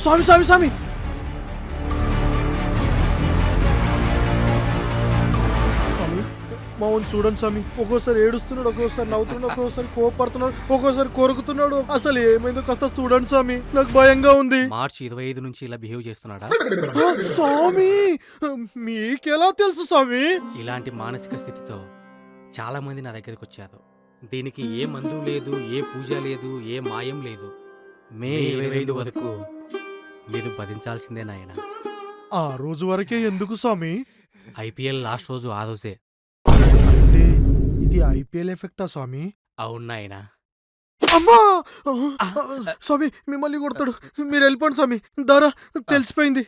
స్వామి స్వామి స్వామి స్వామి మామూలు చూడండి స్వామి, ఒక్కోసారి ఏడుస్తున్నాడు, ఒక్కోసారి నవ్వుతున్నాడు, ఒక్కోసారి కోపడుతున్నాడు, ఒక్కోసారి కొరుకుతున్నాడు. అసలు ఏమైందో కాస్త చూడండి స్వామి, నాకు భయంగా ఉంది. మార్చి 25 నుంచి ఇలా బిహేవ్ చేస్తున్నాడా? స్వామి మీకెలా తెలుసు స్వామి? ఇలాంటి మానసిక స్థితితో చాలా మంది నా దగ్గరికి వచ్చారు. దీనికి ఏ మందు లేదు, ఏ పూజ లేదు, ఏ మాయం లేదు. మే 25 వరకు మీరు భరించాల్సిందే నాయన. ఆ రోజు వరకే ఎందుకు స్వామి? ఐపీఎల్ లాస్ట్ రోజు ఆ రోజే. అంటే ఇది ఐపీఎల్ ఎఫెక్టా స్వామి? అవును నాయన. అమ్మా స్వామి మిమ్మల్ని కొడతాడు, మీరు వెళ్ళిపోండి స్వామి. దారా తెలిసిపోయింది.